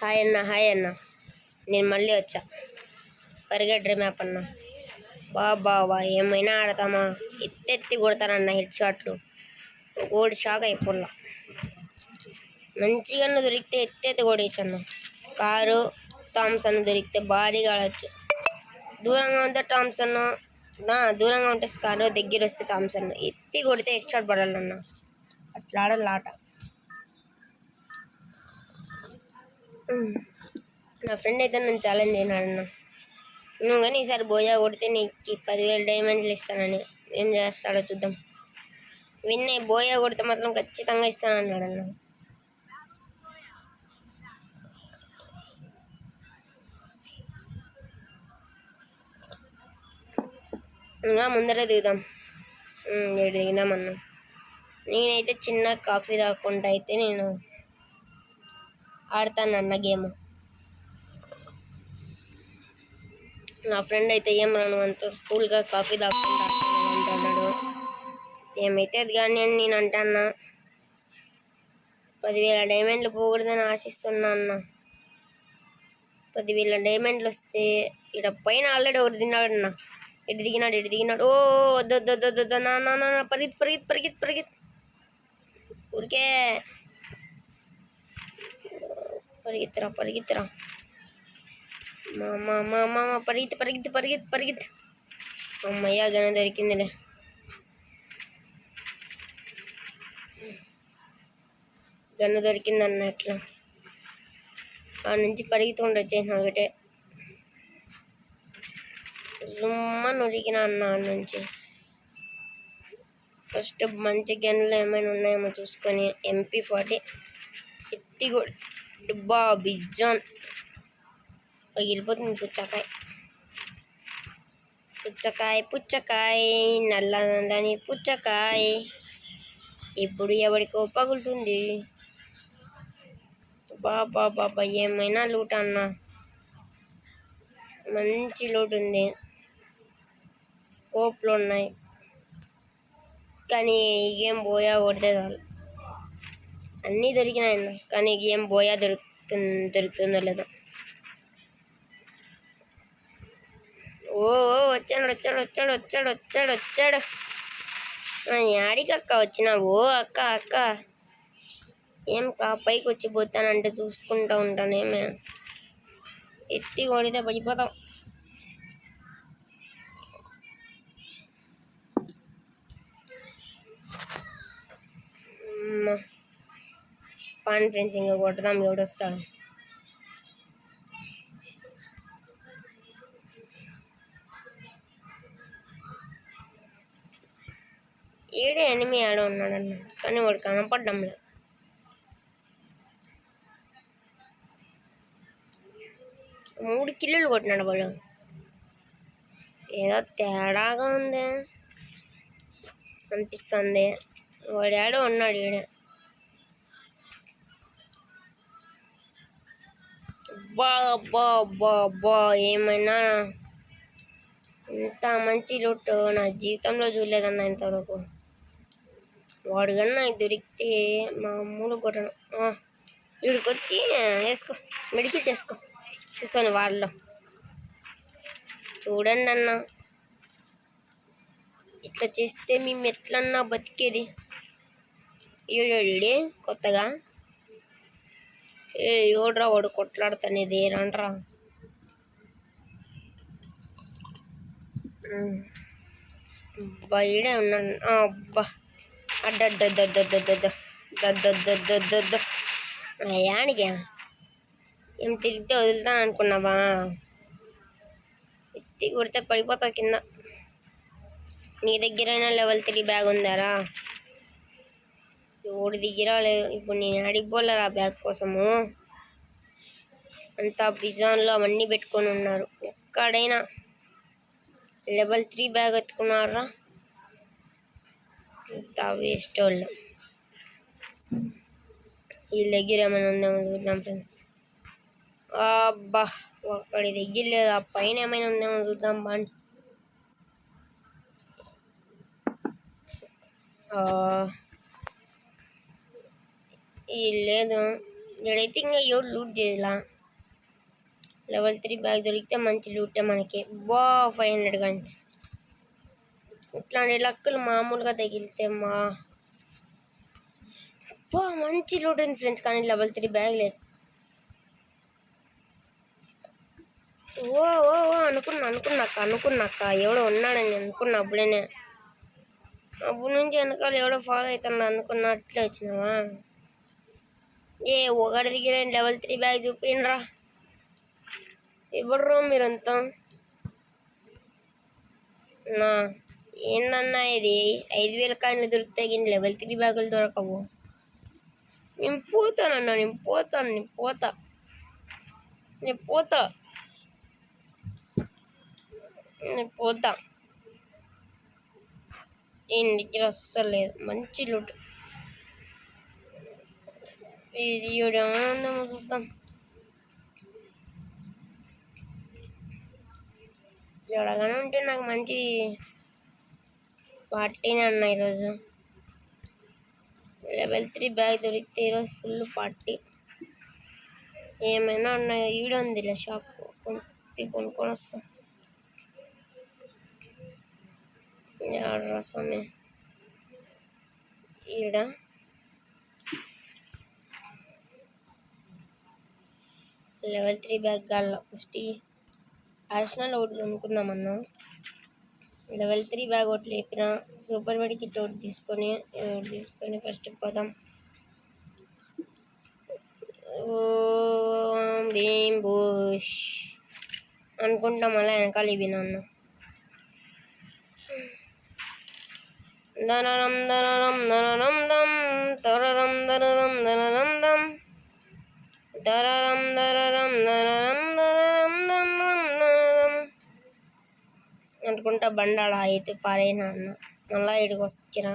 Hi అన్న, hi అన్న. నేను మళ్ళీ వచ్చా. పరిగెడ్రే మ్యాప్ అన్న. బాబా ఏమైనా ఆడతామా? ఎత్తెత్తి కొడతానన్న హెడ్ షాట్లు. ఓడి షాక్ అయిపోలా. మంచిగా దొరికితే ఎత్తెత్తి కొడేయచ్చు అన్న. స్కారు థామ్సన్ దొరికితే భారీగా ఆడచ్చు. దూరంగా ఉంటే థామ్సన్, దూరంగా ఉంటే స్కారు, దగ్గర వస్తే థామ్సన్. ఎత్తి కొడితే హెడ్ షాట్ పడాలన్న. అట్లా ఆడాలి ఆట. నా ఫ్రెండ్ అయితే నన్ను ఛాలెంజ్ అయినాడన్న. నువ్వు కానీ ఈసారి బోయా కొడితే నీకు 10,000 డైమండ్లు ఇస్తానని. ఏం చేస్తాడో చూద్దాం. విన్నే బోయా కొడితే మాత్రం ఖచ్చితంగా ఇస్తానన్నాడన్న. ఇంకా ముందరే దిగుదాం. దిగుదామన్నా. నేనైతే చిన్న కాఫీ తాగకుండా అయితే నేను ఆడతానన్న గేమ్. నా ఫ్రెండ్ అయితే ఏం రాను అంత స్కూల్గా కాఫీ తాగకుండా అంటున్నాడు. ఏమైతే అది కానీ అని నేను అంటాన్నా. 10,000 డైమండ్లు పోకూడదని ఆశిస్తున్నా అన్న. 10,000 డైమండ్లు వస్తే ఇక్కడ పైన ఆల్రెడీ ఒకటి తిన్నాడన్న. ఎటు దిగినాడు. ఓ వద్దు నా పరిగెత్తు ఊరికే పరిగెత్తురా. మా పరిగెత్తు. అమ్మయ్య గన దొరికిందిలే. గన్ను దొరికిందన్న. అట్లా ఆ నుంచి పరిగెత్తుకుంటూ వచ్చేసిన ఒకటే జుమ్మని ఉరికిన అన్న. నుంచి ఫస్ట్ మంచి గన్నులు ఏమైనా ఉన్నాయేమో చూసుకొని MP40 ఎత్తి డుబ్బా బిజ్జాన్ పగిలిపోతుంది. పుచ్చకాయ నల్లని పుచ్చకాయ ఇప్పుడు ఎవరికో పగులుతుంది. బాబా ఏమైనా లూట్ అన్న. మంచి లూట్ ఉంది. స్కోప్లు ఉన్నాయి. కానీ ఈ గేమ్ బోయా కొడితే చాలు. అన్నీ దొరికినాయన్న. కానీ ఈ గేమ్ బోయా దొరుకుతుందో లేదో. ఓ వచ్చాడు. యాడికి అక్క వచ్చినావు? అక్క ఏం పైకి వచ్చి పోతానంటే చూసుకుంటా ఉంటానేమే. ఎత్తి కొడితే పడిపోతాం. పాన్ ఫ్రెండ్స్ ఇంకా కొడదాం. ఎవడొస్తాడు? ఏడే ఎనిమి ఆడ ఉన్నాడన్న. కానీ వాడు కనపడ్డంలే. మూడు కిల్లులు కొట్టినాడు వాడు. ఏదో తేడాగా ఉంది అనిపిస్తుంది. వాడు ఆడో ఉన్నాడు. ఈడే బా ఏమైనా ఇంత మంచి లూట్ నా జీవితంలో చూడలేదన్న ఇంతవరకు. వాడు కన్నా దొరికితే మామూలు కొట్టను. వీడికి వచ్చి వేసుకో, మెడికిట్ వేసుకో కూర్చొని వాళ్ళలో. చూడండి అన్న, ఇట్లా చేస్తే మేము ఎట్లన్నా బతికేది. ఈడే కొత్తగా ఎవడ్రా వాడు కొట్లాడుతానేది ఏరంట్రా. ఈడే ఉన్నాడు. అబ్బా యానికి ఏం తిరిగితే వదులుతాను అనుకున్నావా? ఎత్తి కొడితే పడిపోతావు కింద. నీ దగ్గరైనా లెవెల్ 3 బ్యాగ్ ఉందారా? ఓడి దగ్గర లేదు. ఇప్పుడు నేను అడిగిపోలేరా బ్యాగ్ కోసము. అంతా బిజాన్లో అవన్నీ పెట్టుకొని ఉన్నారు. ఎక్కడైనా లెవెల్ 3 బ్యాగ్ ఎత్తుకున్నారా? ఇంత వేస్ట్ వాళ్ళు. వీళ్ళ దగ్గర ఏమైనా ఉందేమో చూద్దాం ఫ్రెండ్స్. అబ్బా ఒక్కడి దగ్గర లేదు. ఆ పైన ఏమైనా ఉందేమో చూద్దాం బాండి. లేదు. ఇక్కడైతే ఇంకా ఎవరు లూట్ చేయాల. లెవెల్ 3 బ్యాగ్ దొరికితే మంచి లూటే మనకి. 500 గన్స్. ఇట్లాంటి లక్కులు మామూలుగా తగిలితే మంచి లూట్ ఉంది ఫ్రెండ్స్. కానీ లెవెల్ 3 బ్యాగ్ లేదు. ఓ ఓ అనుకున్నాక ఎవడో ఉన్నాడని అనుకున్నా. అప్పుడు నుంచి వెనకాల ఎవడో ఫాలో అవుతున్నా అనుకున్నా. అట్లే వచ్చినావా? ఒకటి దగ్గర లెవెల్ 3 బ్యాగ్ చూపిండ్రా. ఎవరు మీరంతా? ఏందన్నా ఇది? 5000 కాయిన్లు దొరుకుతాయి కానీ లెవెల్ 3 బ్యాగులు దొరకవు. నేను పోతా. ఈయన దగ్గర అస్సలు లేదు. మంచి లూట్. ఇది ఏమో చూద్దాం. ఎవడగానే ఉంటే నాకు మంచి పార్టీనే అన్న. ఈరోజు లెవెల్ 3 బ్యాగ్ దొరికితే ఈరోజు ఫుల్ పార్టీ. ఏమైనా ఉన్నాయి. ఈడ ఉందిలే షాప్, కొనుక్కొని వస్తాం. స్వామి ఈడ లెవెల్ 3 బ్యాగ్ గాల్లో ఫస్ట్ ఆర్సనల్ ఒకటి కొనుక్కుందామన్నా. లెవెల్ 3 బ్యాగ్ ఒకటి లేపిన. సూపర్ మెడి కిట్ ఒకటి తీసుకొని ఫస్ట్ పోదాం. భీమ్ బూష్ అనుకుంటా. మళ్ళీ వెనకాల ఇవి నాన్న. దనరం దనరం దనరం దం తరరం దనరం దనరం దం దరరం దరరం దనరం దనరం దనరం దనరం అనుకుంటా బండాడ అయితే పారేనా అన్న. మళ్ళా ఇడికి వచ్చిన.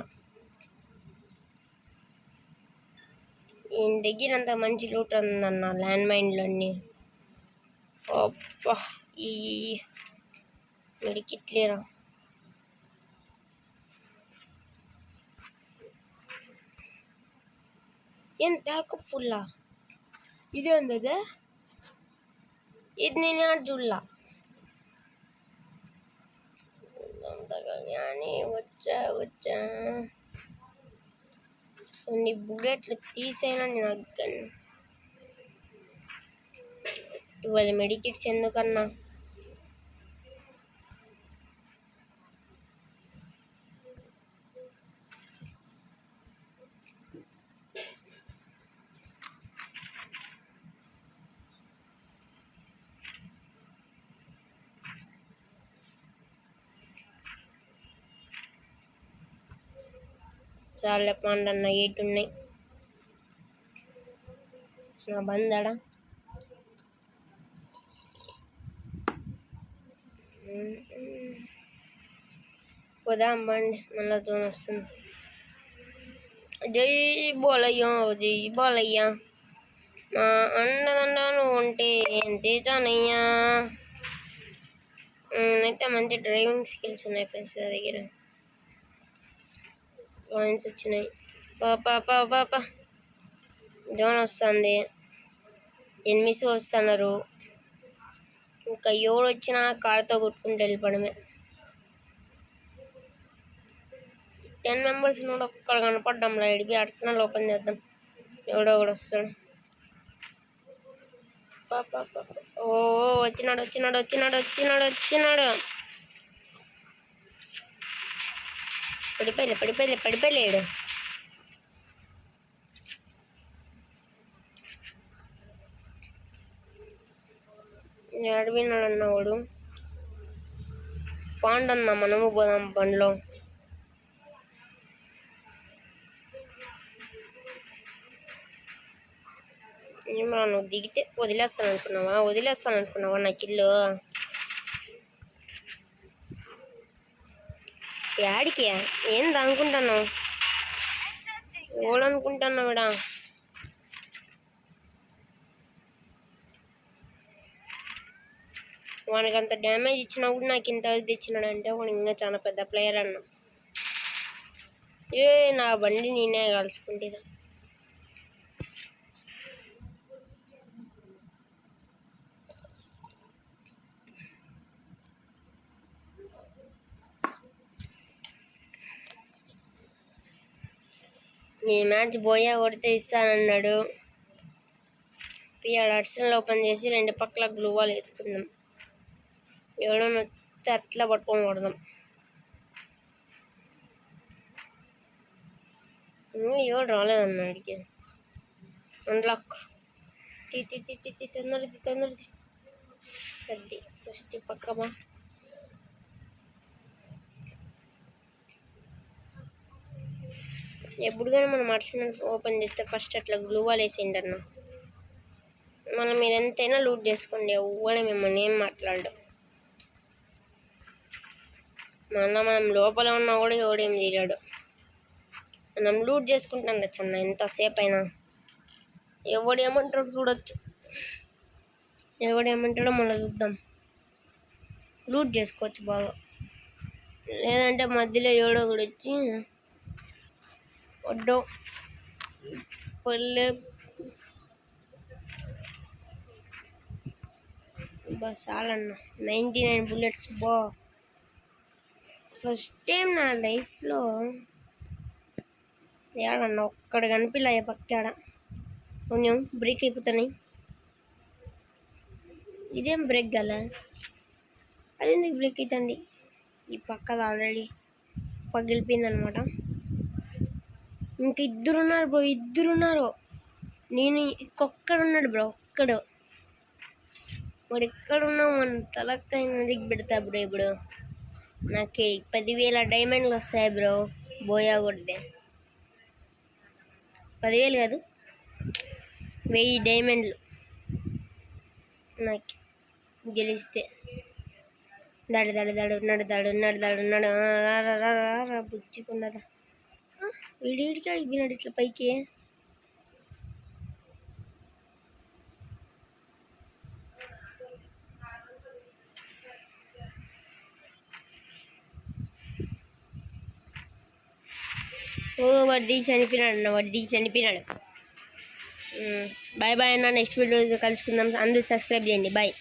ఈయన దగ్గర అంత మంచి లూట్ ఉందన్న. ల్యాండ్ మైన్లు అన్నీ. ఈ మెడికిట్లేరా? ఏం ప్యాకప్ ఫుల్లా? ఇదే ఉంది అదే. ఇది నేను చూడలా. కానీ వచ్చా కొన్ని బుల్లెట్లు తీసైనా నేను అగ్గాను. 12 మెడికిట్స్ ఎందుకన్నా? చాలా పండన్న 8 ఉన్నాయి. నా బందాడా పోదాం బండి. మళ్ళీ జోన్ వస్తుంది. జై బాలయ్య మా అండదండను ఉంటే తేజానయ్యా. అయితే మంచి డ్రైవింగ్ స్కిల్స్ ఉన్నాయి ఫ్రెండ్స్ నా దగ్గర. కాయిన్స్ వచ్చినాయి. పాప జోన్ వస్తుంది. ఎనిమిస్ వస్తున్నారు. ఇంకా ఎవడు వచ్చినా కారుతో కొట్టుకుంటూ వెళ్ళిపోవడమే. 10 మెంబర్స్ కూడా ఒక్కడ కనపడ్డాంలా. ఇడిపి ఆర్సనల్ ఓపెన్ చేద్దాం. ఎవడో ఒకడు వస్తాడు. వచ్చినాడు. పడిపోయలేడు. అడిగినాడన్న వాడు. పాండన్నా మనము పోదాం బండ్లో. ఏమరా నువ్వు దిగితే వదిలేస్తాను అనుకున్నావా నాకు ఇల్లు? యాడికి ఏంది అనుకుంటున్నావు? ఓడనుకుంటున్నావు ఇడా? వానికి అంత డ్యామేజ్ ఇచ్చినా కూడా నాకు ఇంత తెచ్చినాడంటే వాడు ఇంకా చాలా పెద్ద ప్లేయర్ అన్న. నా బండి నేనే కలుసుకుంటా. ఈ మ్యాచ్ బోయా కొడితే ఇస్తానన్నాడు. పిఆర్ అర్సనల్ ఓపెన్ చేసి 2 పక్కల గ్లూవాల్ వేసుకుందాం. ఎవడో వస్తే అట్లా పట్టుకొని కొడదాం. ఎవడు రాలేదన్నాడికి అన్లాక్ తొందరది పెద్ద ఫస్ట్ పక్కమా. ఎప్పుడు కానీ మనం అర్సనల్ ఓపెన్ చేస్తే ఫస్ట్ అట్లా గ్లూవాల్ వేసేయండి అన్న. మనం మీరు ఎంతైనా లూట్ చేసుకోండి, ఎవ్వడే మిమ్మల్ని ఏం మాట్లాడు. మనం లోపల ఉన్నా కూడా ఎవడేం తీరాడు. మనం లూట్ చేసుకుంటాం కదా అన్న, ఎంతసేపు అయినా. ఎవడేమంటాడో చూడొచ్చు, ఎవడేమంటాడో మళ్ళీ చూద్దాం. లూట్ చేసుకోవచ్చు బాగా. లేదంటే మధ్యలో ఎవడో కూడా వచ్చి వడ్డో పల్లె చాలన్న. 99 bullets బా. ఫస్ట్ టైం నా లైఫ్లో ఏడన్నా ఒక్కడ కనిపిల్ల పక్కాడ. కొంచెం బ్రేక్ అయిపోతున్నాయి. ఇదేం బ్రేక్ గల, అదెందుకు బ్రేక్ అవుతుంది? ఈ పక్కది ఆల్రెడీ పగిలిపోయింది అనమాట. ఇంక ఇద్దరున్నారు బ్రో, ఇద్దరున్నారు. నేను ఒక్కడున్నాడు బ్రో, ఒక్కడు. వాడు ఎక్కడున్నా మన తలకాయ నదికి పెడతా బ్రో. ఇప్పుడు నాకు 10,000 డైమండ్లు వస్తాయి బ్రో బోయా కొడితే. 10,000 కాదు, 1000 డైమండ్లు నాకు గెలిస్తే. నడు బుచ్చికుండదా. వీడికి అడిగినాడు ఇట్లా పైకి. వాడి చనిపోయినాడు అన్న, వాడి చనిపోయినాడు. బాయ్ బాయ్ అన్న, నెక్స్ట్ వీడియో కలుసుకుందాం. అందరూ సబ్స్క్రైబ్ చేయండి. బాయ్.